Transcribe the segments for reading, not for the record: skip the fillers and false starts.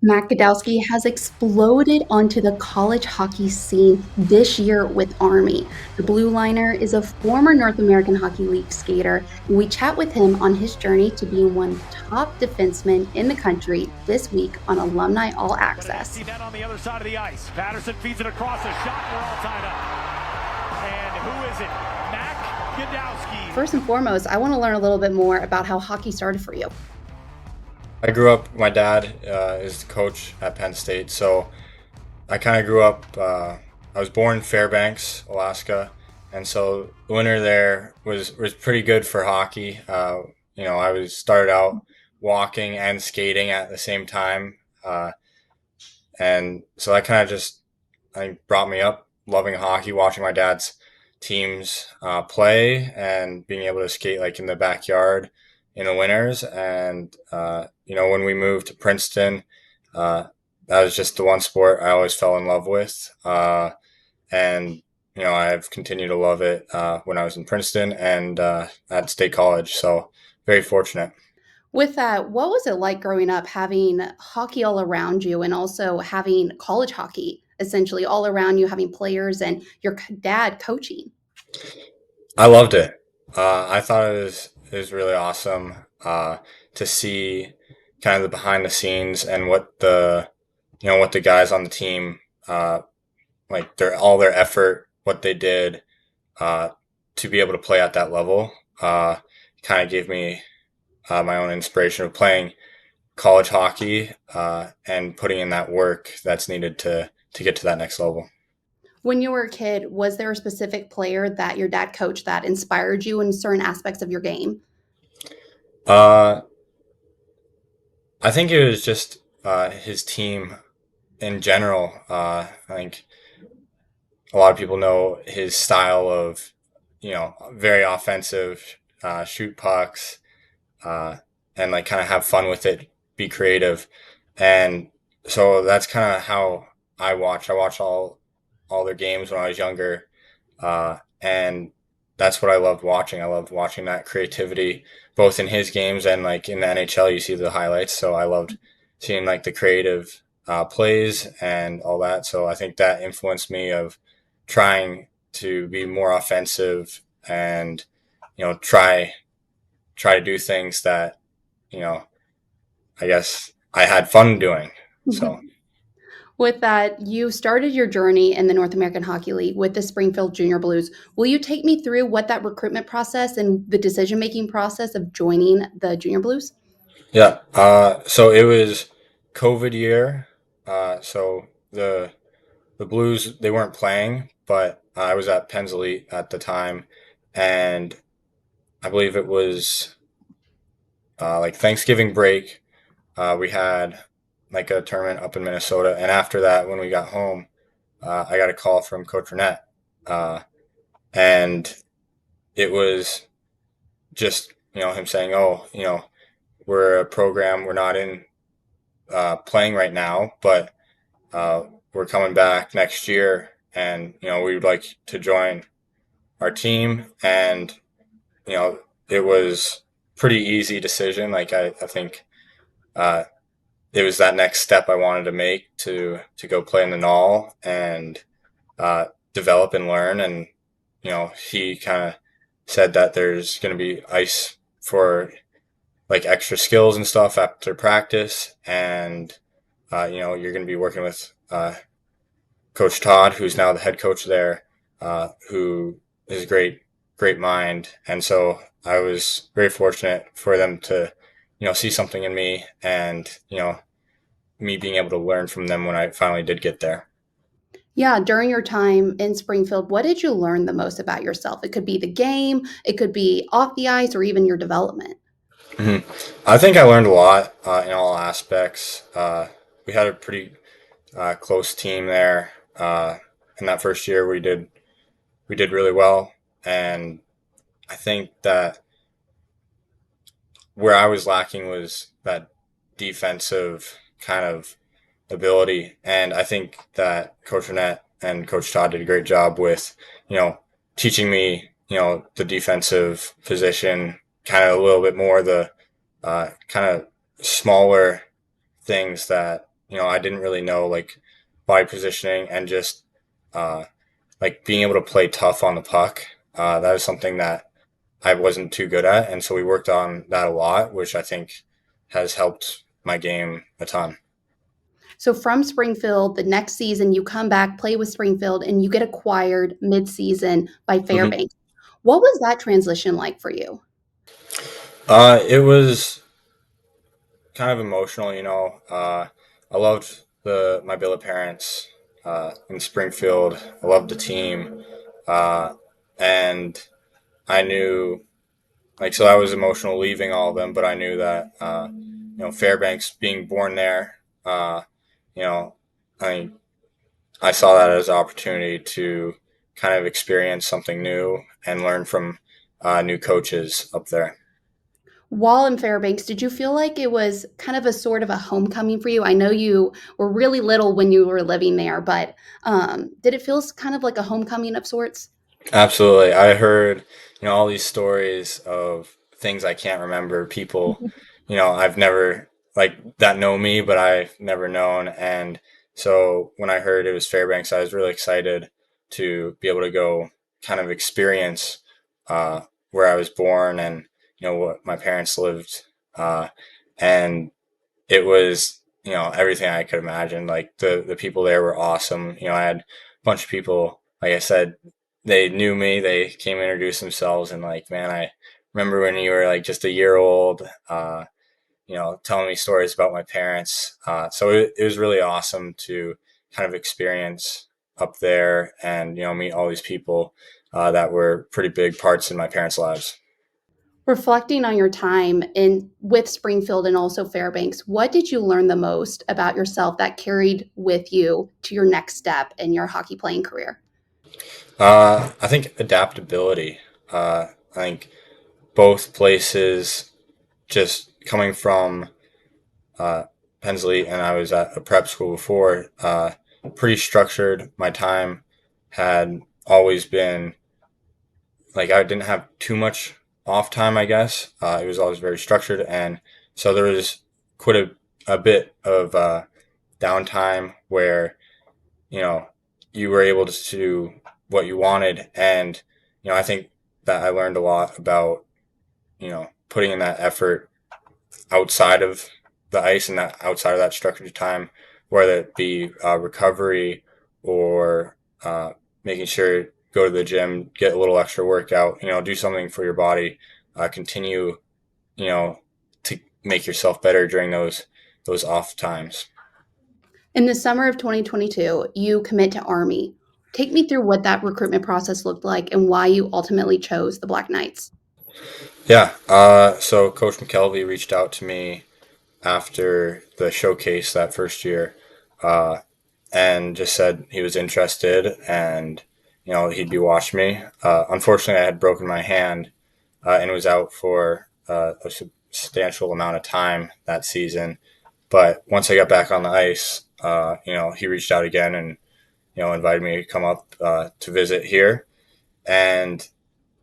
Mac Gadowsky has exploded onto the college hockey scene this year with Army. The Blue Liner is a former North American Hockey League skater, and we chat with him on his journey to being one of the top defensemen in the country this week on Alumni All Got an empty Access. net on the other side of the ice. Patterson feeds it across, a shot, we're all tied up. And who is it? Mac Gadowsky. First and foremost, I want to learn a little bit more about how hockey started for you. I grew up, my dad is the coach at Penn State, so I kind of grew up, I was born in Fairbanks, Alaska, and so the winter there was pretty good for hockey. I was started out walking and skating at the same time, and so that kind of just, I think, brought me up loving hockey, watching my dad's teams play and being able to skate like in the backyard in the winters. And when we moved to Princeton, that was just the one sport I always fell in love with, and I've continued to love it when I was in Princeton and at State College. So very fortunate. With that, what was it like growing up having hockey all around you and also having college hockey essentially all around you, having players and your dad coaching? I loved it. I thought it was really awesome to see kind of the behind the scenes and what the guys on the team like their effort, what they did to be able to play at that level. Kind of gave me my own inspiration of playing college hockey and putting in that work that's needed to get to that next level. When you were a kid, was there a specific player that your dad coached that inspired you in certain aspects of your game? Uh, I think it was just his team in general. I think a lot of people know his style of, very offensive, shoot pucks, uh, and like kind of have fun with it, be creative, and so that's kind of how I watched. I watched all their games when I was younger, and that's what I loved watching. I loved watching that creativity, both in his games and like in the NHL. You see the highlights, so I loved seeing like the creative plays and all that. So I think that influenced me of trying to be more offensive and try to do things that you know I guess I had fun doing. So With that, you started your journey in the North American Hockey League with the Springfield Junior Blues. Will you take me through what that recruitment process and the decision making process of joining the Junior Blues? yeah, so it was COVID year. So the Blues, they weren't playing, but I was at Penn's Elite at the time, and I believe it was like Thanksgiving break. We had like a tournament up in Minnesota, and after that, when we got home, I got a call from Coach Renette, uh, and it was just him saying, "Oh, we're a program. We're not in playing right now, but we're coming back next year, and we would like to join our team." And it was pretty easy decision. Like I think uh, it was that next step I wanted to make to go play in the NAHL and develop and learn. And he kind of said that there's going to be ice for like extra skills and stuff after practice, and you're going to be working with Coach Todd, who's now the head coach there, who is a great mind. And so I was very fortunate for them to, see something in me, and me being able to learn from them when I finally did get there. Yeah, during your time in Springfield, what did you learn the most about yourself? It could be the game, it could be off the ice, or even your development. Mhm. I think I learned a lot in all aspects. We had a pretty close team there. In that first year, we did really well, and I think that where I was lacking was that defensive kind of ability. And I think that Coach Renette and Coach Todd did a great job with, teaching me, the defensive position, kind of a little bit more the kind of smaller things that I didn't really know like body positioning and just uh, like being able to play tough on the puck. That is something that I wasn't too good at, and so we worked on that a lot, which I think has helped my game a ton. So from Springfield, the next season you come back, play with Springfield, and you get acquired mid-season by Hmm. Fairbanks. What was that transition like for you? It was kind of emotional, I loved the my billet parents in Springfield. I loved the team, and I knew like so I was emotional leaving all of them, but I knew that Fairbanks being born there, you know, I I saw that as an opportunity to kind of experience something new and learn from new coaches up there. While in Fairbanks, did you feel like it was kind of a sort of a homecoming for you? I know you were really little when you were living there, but did it feel kind of like a homecoming of sorts? Absolutely. I heard, all these stories of things I can't remember, people, I've never like that know me, but I've never known. And so when I heard it was Fairbanks, I was really excited to be able to go kind of experience uh, where I was born and, what my parents lived. And it was, everything I could imagine. Like the people there were awesome. I had a bunch of people, like I said, they knew me. They came and introduced themselves, and like, man, I remember when you were like just a year old. Telling me stories about my parents. So it was really awesome to kind of experience up there and meet all these people that were pretty big parts in my parents' lives. Reflecting on your time in with Springfield and also Fairbanks, what did you learn the most about yourself that carried with you to your next step in your hockey playing career? I think adaptability. I think both places, just coming from uh, Pensley, and I was at a prep school before, pretty structured. My time had always been like I didn't have too much off time, I guess. It was always very structured, and so there was quite a bit of downtime where you know you were able to do what you wanted, and I think that I learned a lot about putting in that effort outside of the ice and that outside of that structured time, whether it be recovery or making sure go to the gym, get a little extra workout, do something for your body, continue, you know, to make yourself better during those off times. In the summer of 2022, you commit to Army. Take me through what that recruitment process looked like and why you ultimately chose the Black Knights. Yeah. So Coach McKelvey reached out to me after the showcase that first year, uh, and just said he was interested and he'd be watching me. Unfortunately, I had broken my hand and was out for a substantial amount of time that season. But once I got back on the ice, he reached out again and invited me to come up to visit here, and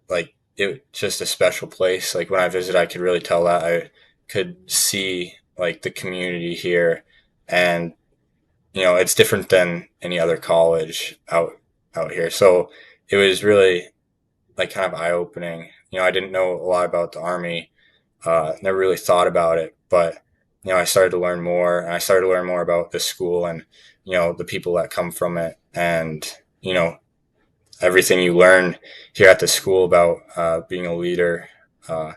like it just a special place. Like when I visit, I could really tell that I could see like the community here, and it's different than any other college out here. So it was really like kind of eye opening. I didn't know a lot about the Army, never really thought about it, but I started to learn more, and I started to learn more about the school and the people that come from it, and everything you learn here at the school about being a leader, uh,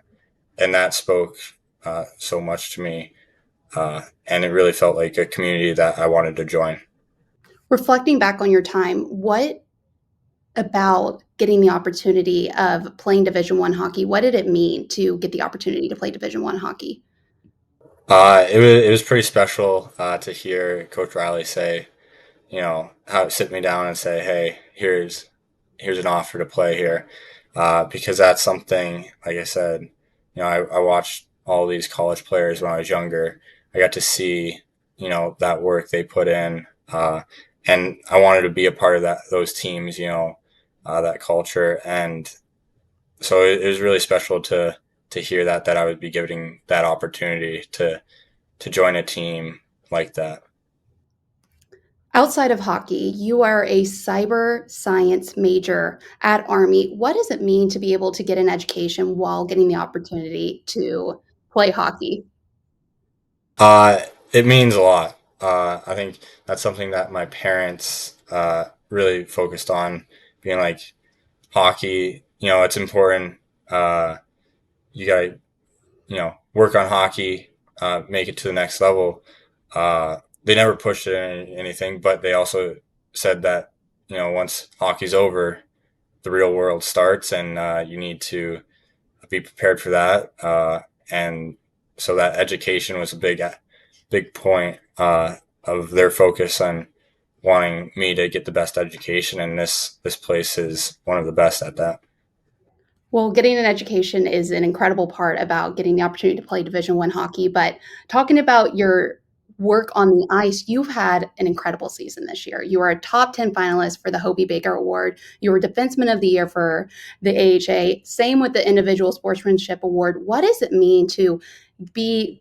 and that spoke so much to me, and it really felt like a community that I wanted to join. Reflecting back on your time, what about getting the opportunity of playing Division One hockey? What did it mean to get the opportunity to play Division One hockey? It was pretty special to hear Coach Riley say, how sit me down and say, "Hey, here's an offer to play here," because that's something. Like I said, I watched all these college players when I was younger. I got to see, that work they put in, and I wanted to be a part of those teams, that culture, and so it was really special to hear that I would be getting that opportunity to join a team like that. Outside of hockey, you are a cyber science major at Army. What does it mean to be able to get an education while getting the opportunity to play hockey? It means a lot. I think that's something that my parents really focused on, being like hockey. It's important. You gotta, work on hockey, make it to the next level. They never pushed it in anything, but they also said that once hockey's over, the real world starts, and you need to be prepared for that. And so that education was a big point of their focus on wanting me to get the best education, and this place is one of the best at that. Well, getting an education is an incredible part about getting the opportunity to play Division One hockey. But talking about your work on the ice, you've had an incredible season this year. You are a top 10 finalist for the Hobie Baker Award. You were Defenseman of the Year for the AHA. Same with the Individual Sportsmanship Award. What does it mean to be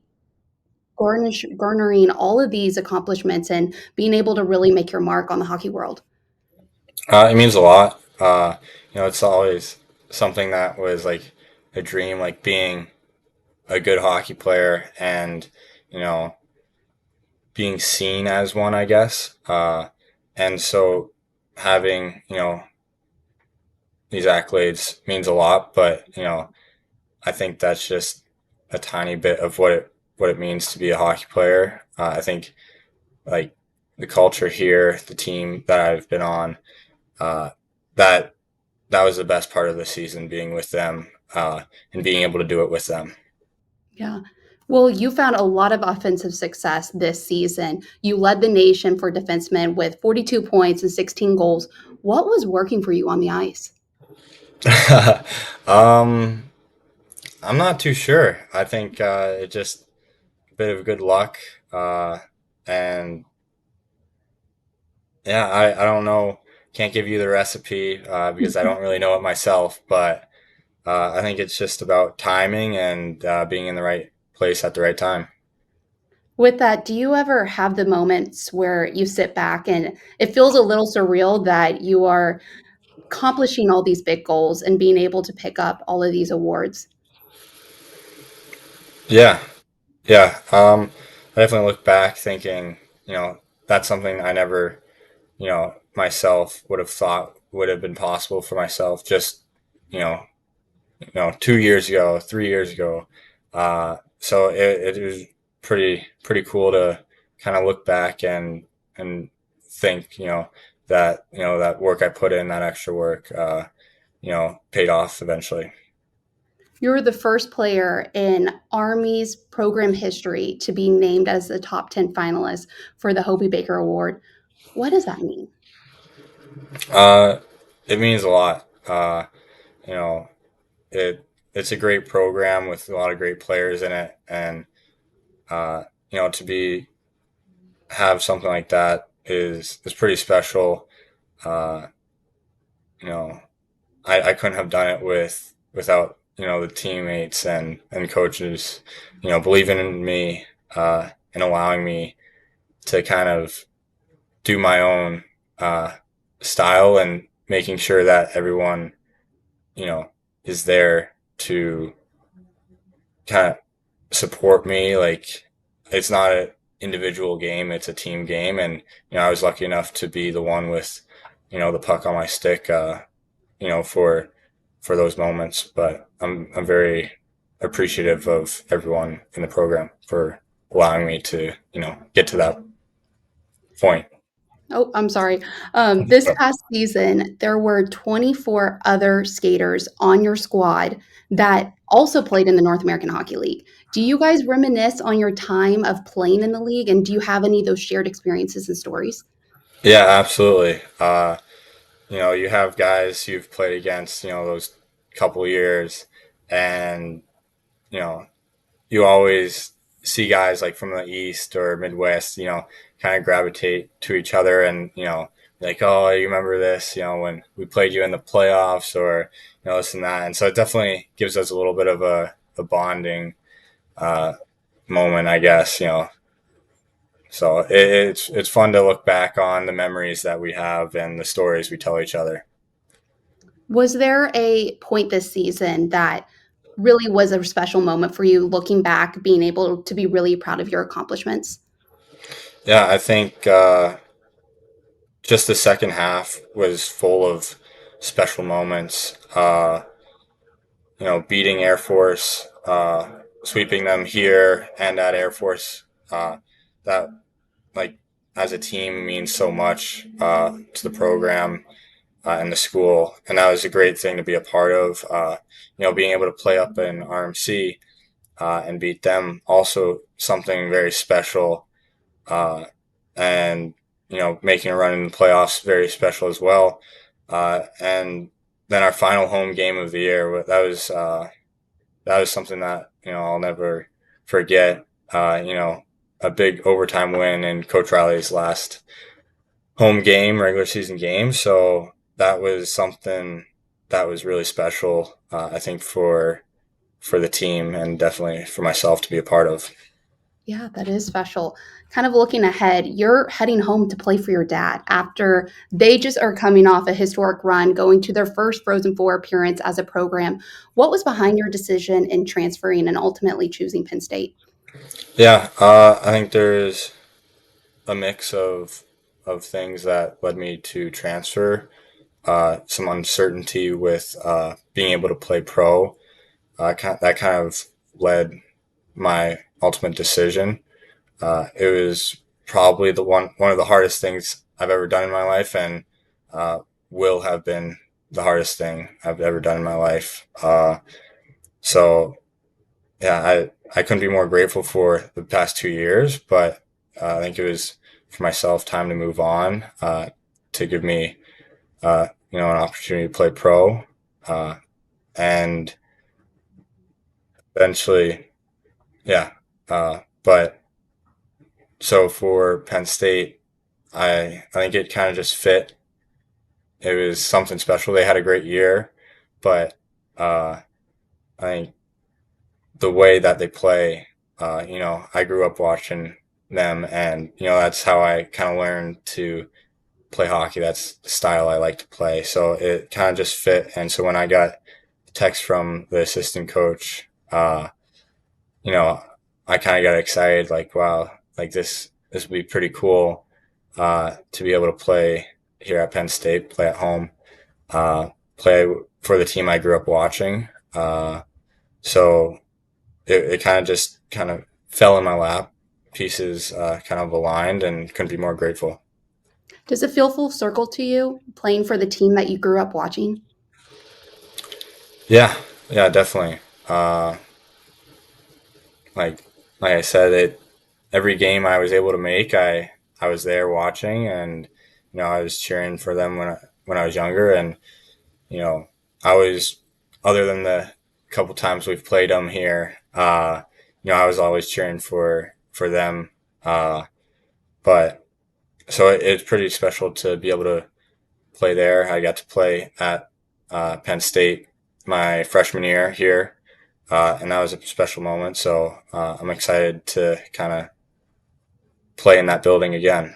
garnering all of these accomplishments and being able to really make your mark on the hockey world? It means a lot. It's always something that was like a dream, like being a good hockey player and you know being seen as one, I guess. And so having these accolades means a lot, but I think that's just a tiny bit of what it means to be a hockey player. I think like the culture here, the team that I've been on, uh, that that was the best part of the season, being with them and being able to do it with them. Yeah. Well, you found a lot of offensive success this season. You led the nation for defensemen with 42 points and 16 goals. What was working for you on the ice? um, I'm not too sure. I think it just a bit of good luck, and yeah, I don't know. Can't give you the recipe because I don't really know it myself, but I think it's just about timing and being in the right place at the right time. With that, do you ever have the moments where you sit back and it feels a little surreal that you are accomplishing all these big goals and being able to pick up all of these awards? Yeah, yeah. I definitely look back thinking, that's something I never, myself would have thought would have been possible for myself just, you know, 2 years ago, 3 years ago. So it was pretty cool to kind of look back and think, that work I put in, that extra work, paid off eventually. You're the first player in Army's program history to be named as the top 10 finalist for the Hobie Baker Award. What does that mean? Uh, it means a lot. You know, it's a great program with a lot of great players in it, and to be have something like that is pretty special. Uh, you know, I couldn't have done it without the teammates and coaches, believing in me and allowing me to kind of do my own uh, style and making sure that everyone you know is there to kind of support me. Like it's not an individual game; it's a team game, and I was lucky enough to be the one with the puck on my stick. For those moments. But I'm very appreciative of everyone in the program for allowing me to get to that point. Oh, I'm sorry. This past season, there were 24 other skaters on your squad that also played in the North American Hockey League. Do you guys reminisce on your time of playing in the league, and do you have any of those shared experiences and stories? Yeah, absolutely. You have guys you've played against, those couple years, and you know you always see guys like from the East or Midwest, kind of gravitate to each other and, like, oh, you remember this, when we played you in the playoffs or, this and that. And so it definitely gives us a little bit of a bonding uh, moment, I guess, So it's fun to look back on the memories that we have and the stories we tell each other. Was there a point this season that really was a special moment for you looking back, being able to be really proud of your accomplishments? Yeah, I think just the second half was full of special moments. Beating Air Force, sweeping them here and at Air Force. That like as a team means so much to the program and the school, and that was a great thing to be a part of. Being able to play up in RMC and beat them also something very special, and making a run in the playoffs very special as well. And then our final home game of the year, that was something that I'll never forget. A big overtime win in Coach Riley's last home game, regular season game. So that was something that was really special. I think for the team and definitely for myself to be a part of. Yeah, that is special. Kind of looking ahead, you're heading home to play for your dad after they just are coming off a historic run, going to their first Frozen Four appearance as a program. What was behind your decision in transferring and ultimately choosing Penn State? Yeah, I think there's a mix of things that led me to transfer. Some uncertainty with being able to play pro. That kind of led my ultimate decision. It was probably the one of the hardest things I've ever done in my life, and uh, will have been the hardest thing I've ever done in my life. So yeah, I couldn't be more grateful for the past 2 years, but I think it was for myself time to move on, to give me an opportunity to play pro, uh, and eventually, yeah. But so for Penn State, I think it kind of just fit. It was something special. They had a great year, but uh, I think the way that they play, I grew up watching them, and that's how I kind of learned to play hockey. That's the style I like to play. So it kind of just fit. And so when I got a text from the assistant coach, you know, I kind of got excited, like, wow, like this would be pretty cool to be able to play here at Penn State, play at home, play for the team I grew up watching. So it kind of just kind of fell in my lap. Pieces kind of aligned, and couldn't be more grateful. Does it feel full circle to you playing for the team that you grew up watching? Yeah, yeah, definitely. Uh, like like I said, it every game I was able to make, I was there watching, and I was cheering for them when I was younger, and you know I was, other than the couple times we've played them here, I was always cheering for them. But so it's pretty special to be able to play there. I got to play at Penn State my freshman year here, and that was a special moment. So I'm excited to kind of play in that building again.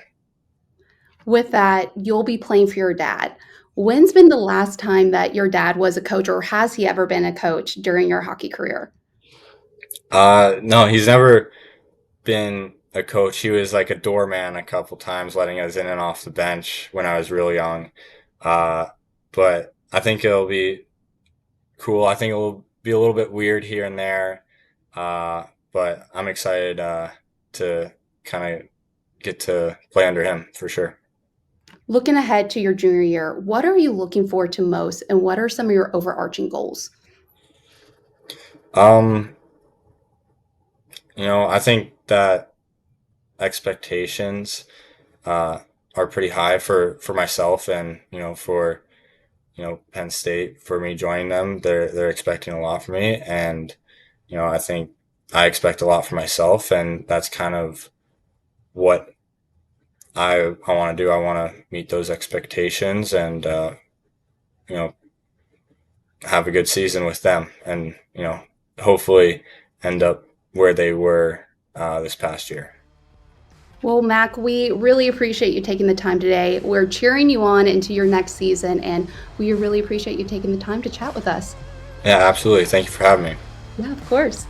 With that, you'll be playing for your dad. When's been the last time that your dad was a coach, or has he ever been a coach during your hockey career? No, he's never been a coach. He was like a doorman a couple times, letting us in and off the bench when I was real young. Uh, but I think it'll be cool. I think it'll be a little bit weird here and there, but I'm excited to kind of get to play under him for sure. Looking ahead to your junior year, what are you looking forward to most, and what are some of your overarching goals? Um, I think that expectations uh, are pretty high for myself, and for Penn State, for me joining them. They're expecting a lot from me, and I think I expect a lot for myself, and that's kind of what I want to do. I want to meet those expectations, and you know have a good season with them, and hopefully end up where they were this past year. Well, Mac, we really appreciate you taking the time today. We're cheering you on into your next season, and we really appreciate you taking the time to chat with us. Yeah, absolutely. Thank you for having me. Yeah, of course.